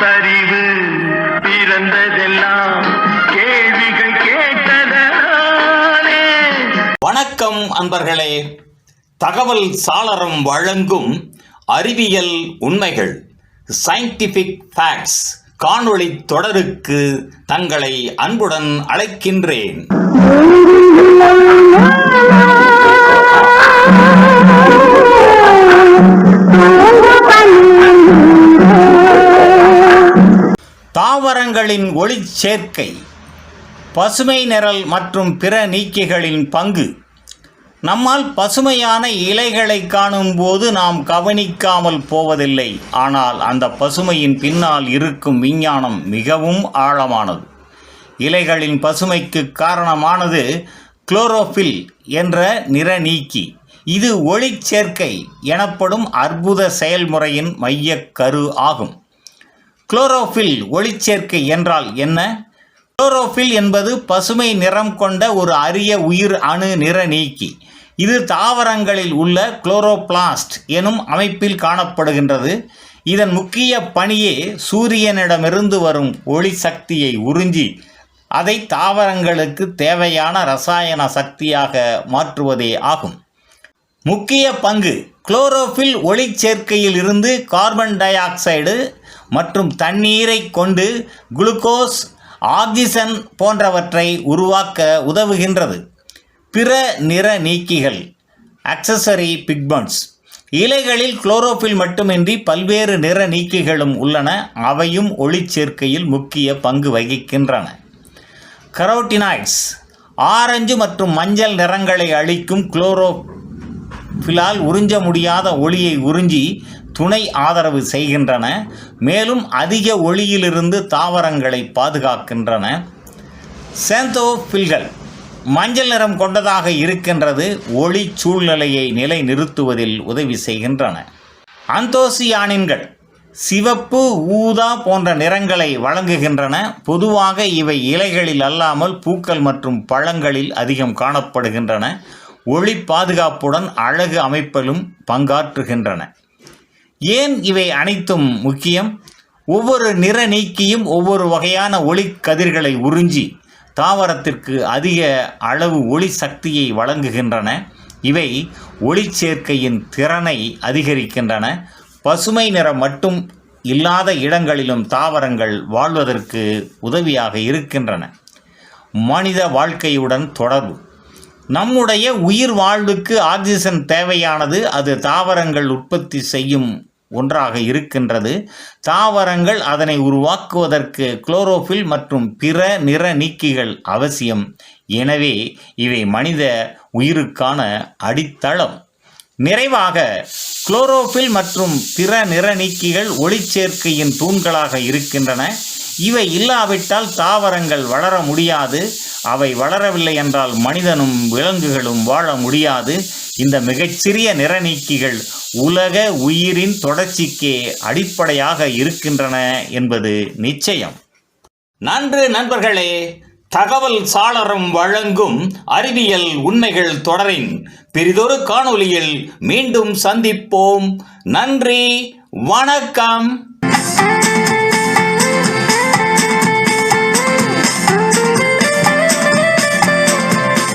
பகுத்தறிவு பிறந்ததெல்லாம் கேள்விகள் கேட்டதாலே. வணக்கம் அன்பர்களே, தகவல் சாளரம் வழங்கும் அறிவியல் உண்மைகள் சயின்டிபிக் ஃபேக்ட்ஸ் காணொளி தொடருக்கு தங்களை அன்புடன் அழைக்கின்றேன். தாவரங்களின் ஒளிச்சேர்க்கை, பசுமை நிரல் மற்றும் பிற நீக்கிகளின் பங்கு. நம்மால் பசுமையான இலைகளை காணும்போது நாம் கவனிக்காமல் போவதில்லை. ஆனால் அந்த பசுமையின் பின்னால் இருக்கும் விஞ்ஞானம் மிகவும் ஆழமானது. இலைகளின் பசுமைக்கு காரணமானது குளோரோஃபில் என்ற நிறநீக்கி. இது ஒளிச்சேர்க்கை எனப்படும் அற்புத செயல்முறையின் மையக்கரு ஆகும். குளோரோஃபில் ஒளிச்சேர்க்கை என்றால் என்ன? குளோரோஃபில் என்பது பசுமை நிறம் கொண்ட ஒரு அரிய உயிர் அணு நிறநீக்கி. இது தாவரங்களில் உள்ள குளோரோபிளாஸ்ட் எனும் அமைப்பில் காணப்படுகின்றது. இதன் முக்கிய பணியே சூரியனிடமிருந்து வரும் ஒளி சக்தியை உறிஞ்சி அதை தாவரங்களுக்கு தேவையான இரசாயன சக்தியாக மாற்றுவதே ஆகும். முக்கிய பங்கு: குளோரோஃபில் ஒளிச்சேர்க்கையில் இருந்து கார்பன் டை ஆக்சைடு மற்றும் தண்ணீரை கொண்டு குளுக்கோஸ், ஆக்சிஜன் போன்றவற்றை உருவாக்க உதவுகின்றது. பிற நிற நீக்கிகள் அக்சஸரி பிக்மெண்ட்ஸ். இலைகளில் குளோரோஃபில் மட்டுமின்றி பல்வேறு நிற நீக்கிகளும் உள்ளன. அவையும் ஒளிச்சேர்க்கையில் முக்கிய பங்கு வகிக்கின்றன. கரோட்டினாய்ட்ஸ். ஆரஞ்சு மற்றும் மஞ்சள் நிறங்களை அளிக்கும் குளோரோஃபிலால் உறிஞ்ச முடியாத ஒளியை உறிஞ்சி துணை ஆதரவு செய்கின்றன. மேலும் அதிக ஒளியிலிருந்து தாவரங்களை பாதுகாக்கின்றன. சேந்தோஃபில்கள் மஞ்சள் நிறம் கொண்டதாக இருக்கின்றது. ஒளி சூழ்நிலையை நிலைநிறுத்துவதில் உதவி செய்கின்றன. அந்தோசியானின்கள் சிவப்பு, ஊதா போன்ற நிறங்களை வழங்குகின்றன. பொதுவாக இவை இலைகளில் அல்லாமல் பூக்கள் மற்றும் பழங்களில் அதிகம் காணப்படுகின்றன. ஒளி பாதுகாப்புடன் அழகு அமைப்பிலும் பங்காற்றுகின்றன. ஏன் இவை அனைத்தும் முக்கியம்? ஒவ்வொரு நிற நீக்கியும் ஒவ்வொரு வகையான ஒளி கதிர்களை உறிஞ்சி தாவரத்திற்கு அதிக அளவு ஒளி சக்தியை வழங்குகின்றன. இவை ஒளிச்சேர்க்கையின் திறனை அதிகரிக்கின்றன. பசுமை நிறம் மட்டும் இல்லாத இடங்களிலும் தாவரங்கள் வாழ்வதற்கு உதவியாக இருக்கின்றன. மனித வாழ்க்கையுடன் தொடர்பு. நம்முடைய உயிர் வாழ்வுக்கு ஆக்சிஜன் தேவையானது. அது தாவரங்கள் உற்பத்தி செய்யும் ஒன்றாக இருக்கின்றது. தாவரங்கள் அதனை உருவாக்குவதற்கு குளோரோஃபில் மற்றும் பிற நிற நீக்கிகள் அவசியம். எனவே இவை மனித உயிருக்கான அடித்தளம். நிறைவாக, குளோரோஃபில் மற்றும் பிற நிற நீக்கிகள் ஒளிச்சேர்க்கையின் தூண்களாக இருக்கின்றன. இவை இல்லாவிட்டால் தாவரங்கள் வளர முடியாது. அவை வளரவில்லை என்றால் மனிதனும் விலங்குகளும் வாழ முடியாது. இந்த மிகச்சிறிய நிறநீக்கிகள் உலக உயிரின் தொடர்ச்சிக்கே அடிப்படையாக இருக்கின்றன என்பது நிச்சயம். நன்று நண்பர்களே, தகவல் சாளரம் வழங்கும் அறிவியல் உண்மைகள் தொடரின் பெரிதொரு காணொளியில் மீண்டும் சந்திப்போம். நன்றி, வணக்கம்.